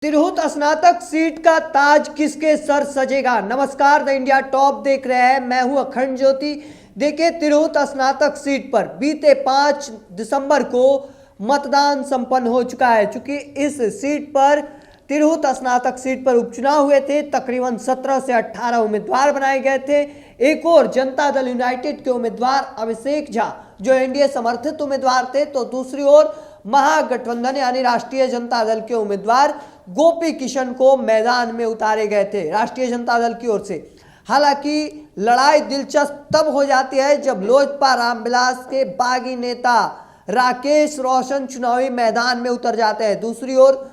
तिरहुत स्नातक सीट का ताज किसके सर सजेगा। नमस्कार, द इंडिया टॉप देख रहे हैं, मैं हूं अखंड ज्योति। देखिए, तिरहुत स्नातक सीट पर बीते 5 दिसंबर को मतदान संपन्न हो चुका है। चूंकि इस सीट पर तिरहुत स्नातक सीट पर उपचुनाव हुए थे, तकरीबन 17 से 18 उम्मीदवार बनाए गए थे। एक और जनता दल यूनाइटेड के उम्मीदवार अभिषेक झा जो एनडीए समर्थित उम्मीदवार थे, तो दूसरी ओर महागठबंधन यानी राष्ट्रीय जनता दल के उम्मीदवार गोपी किशन को मैदान में उतारे गए थे राष्ट्रीय जनता दल की ओर से। हालांकि लड़ाई दिलचस्प तब हो जाती है जब लोजपा रामविलास के बागी नेता राकेश रोशन चुनावी मैदान में उतर जाते हैं। दूसरी ओर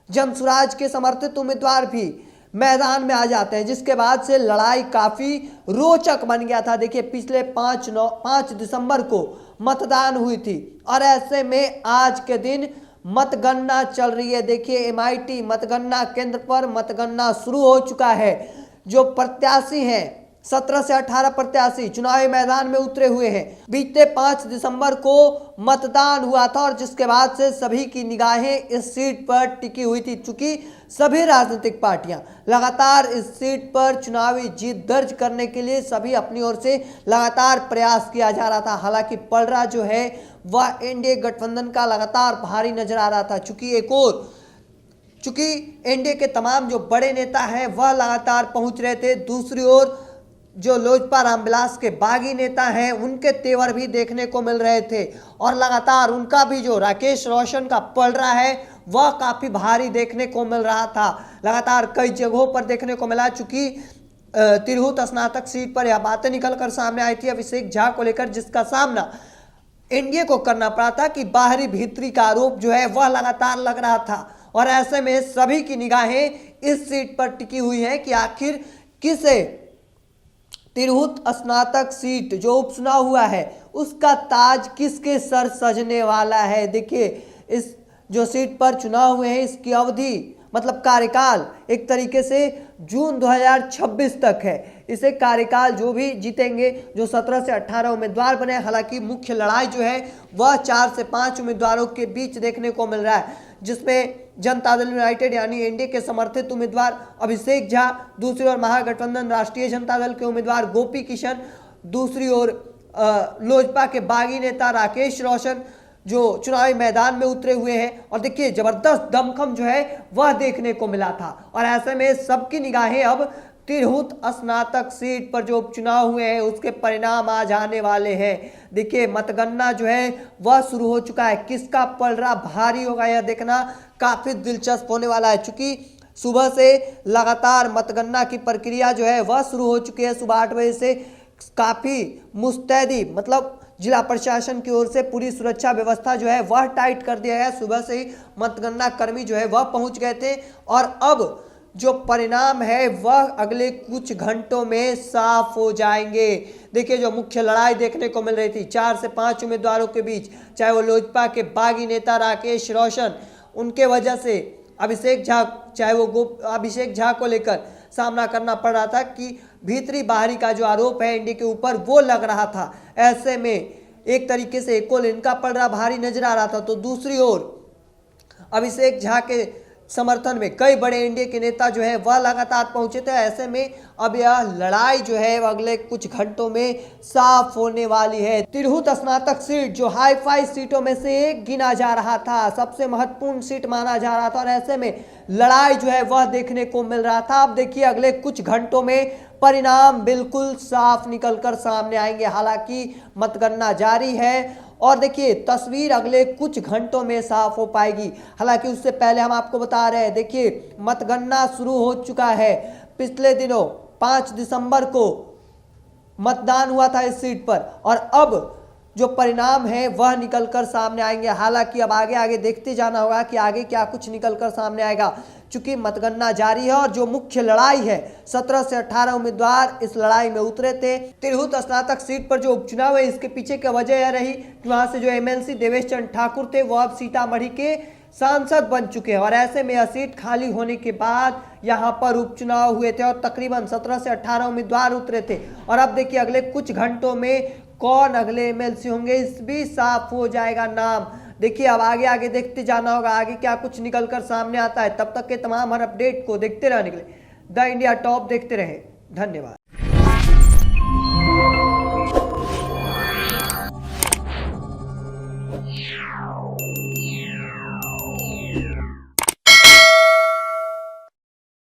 जनसुराज के समर्थित उम्मीदवार भी मैदान में आ जाते हैं, जिसके बाद से लड़ाई काफी रोचक बन गया था। देखिए, पिछले 5 दिसंबर को मतदान हुई थी और ऐसे में आज के दिन मतगणना चल रही है। देखिए, एमआईटी मतगणना केंद्र पर मतगणना शुरू हो चुका है। जो प्रत्याशी हैं 17 से 18 प्रत्याशी चुनावी मैदान में उतरे हुए हैं। बीते 5 दिसंबर को मतदान हुआ था और जिसके बाद से सभी की निगाहें इस सीट पर टिकी हुई थी। चूंकि सभी राजनीतिक पार्टियां लगातार इस सीट पर चुनावी जीत दर्ज करने के लिए सभी अपनी ओर से लगातार प्रयास किया जा रहा था। हालांकि पलड़ा जो है वह एनडीए गठबंधन का लगातार भारी नजर आ रहा था। चूंकि एनडीए के तमाम जो बड़े नेता हैं वह लगातार पहुंच रहे थे। दूसरी ओर जो लोजपा रामविलास के बागी नेता हैं उनके तेवर भी देखने को मिल रहे थे और लगातार उनका भी जो राकेश रोशन का पलड़ा है वह काफी भारी देखने को मिल रहा था। लगातार कई जगहों पर देखने को मिला। चूंकि तिरहुत स्नातक सीट पर यह बातें निकलकर सामने आई थी अभिषेक झा को लेकर, जिसका सामना एनडीए को करना पड़ा था कि बाहरी भीतरी का आरोप जो है वह लगातार लग रहा था। और ऐसे में सभी की निगाहें इस सीट पर टिकी हुई हैं कि आखिर किसे तिरहुत स्नातक सीट जो उपचुनाव हुआ है उसका ताज किसके सर सजने वाला है। देखिए, इस जो सीट पर चुनाव हुए हैं इसकी अवधि मतलब कार्यकाल एक तरीके से जून 2026 तक है। इसे कार्यकाल जो भी जीतेंगे, जो 17 से 18 उम्मीदवार बने, हालांकि मुख्य लड़ाई जो है वह 4 से 5 उम्मीदवारों के बीच देखने को मिल रहा है, जिसमें जनता दल यूनाइटेड यानी एनडीए के समर्थित उम्मीदवार अभिषेक झा, दूसरी ओर महागठबंधन राष्ट्रीय जनता दल के उम्मीदवार गोपी किशन, दूसरी ओर लोजपा के बागी नेता राकेश रोशन जो चुनावी मैदान में उतरे हुए हैं। और देखिए, जबरदस्त दमखम जो है वह देखने को मिला था और ऐसे में सबकी निगाहें अब तिरहुत स्नातक सीट पर जो उपचुनाव हुए हैं उसके परिणाम आज आने वाले हैं। देखिए, मतगणना जो है वह शुरू हो चुका है। किसका पलड़ा भारी होगा यह देखना काफी दिलचस्प होने वाला है। चूंकि सुबह से लगातार मतगणना की प्रक्रिया जो है वह शुरू हो चुकी है। सुबह 8 बजे से काफी मुस्तैदी मतलब जिला प्रशासन की ओर से पूरी सुरक्षा व्यवस्था जो है वह टाइट कर दिया है। सुबह से ही मतगणना कर्मी जो है वह पहुंच गए थे और अब जो परिणाम है वह अगले कुछ घंटों में साफ हो जाएंगे। देखिए, जो मुख्य लड़ाई देखने को मिल रही थी 4 से 5 उम्मीदवारों के बीच, चाहे वो लोजपा के बागी नेता राकेश रोशन, उनके वजह से अभिषेक झा, चाहे वो अभिषेक झा को लेकर सामना करना पड़ रहा था कि भीतरी बाहरी का जो आरोप है एनडीए के ऊपर वो लग रहा था। ऐसे में एक तरीके से एक ओर इनका पलड़ा भारी नजर आ रहा था, तो दूसरी ओर अभिषेक झा के समर्थन में कई बड़े एनडीए के नेता जो है वह लगातार पहुंचे थे। ऐसे में अब यह लड़ाई जो है अगले कुछ घंटों में साफ होने वाली है। तिरहुत स्नातक सीट जो हाई फाई सीटों में से एक गिना जा रहा था, सबसे महत्वपूर्ण सीट माना जा रहा था और ऐसे में लड़ाई जो है वह देखने को मिल रहा था। अब देखिए, अगले कुछ घंटों में परिणाम बिल्कुल साफ निकलकर सामने आएंगे। हालांकि मतगणना जारी है और देखिए, तस्वीर अगले कुछ घंटों में साफ हो पाएगी। हालांकि उससे पहले हम आपको बता रहे हैं, देखिए, मतगणना शुरू हो चुका है। पिछले दिनों 5 दिसंबर को मतदान हुआ था इस सीट पर और अब जो परिणाम है वह निकलकर सामने आएंगे। हालांकि अब आगे देखते जाना होगा कि आगे क्या कुछ निकलकर सामने आएगा। चूंकि मतगणना जारी है और जो मुख्य लड़ाई है 17 से 18 उम्मीदवार इस लड़ाई में उतरे थे। तिरहुत स्नातक सीट पर जो उपचुनाव है इसके पीछे की वजह यह रही कि वहां से जो एमएलसी देवेश चंद्र ठाकुर थे वो अब सीतामढ़ी के सांसद बन चुके हैं और ऐसे में यह सीट खाली होने के बाद यहाँ पर उपचुनाव हुए थे और तकरीबन 17 से 18 उम्मीदवार उतरे थे। और अब देखिए, अगले कुछ घंटों में कौन अगले एमएलसी होंगे इस भी साफ हो जाएगा नाम। देखिए अब आगे आगे देखते जाना होगा, आगे क्या कुछ निकल कर सामने आता है। तब तक के तमाम हर अपडेट को देखते रहने के लिए द इंडिया टॉप देखते रहे। धन्यवाद।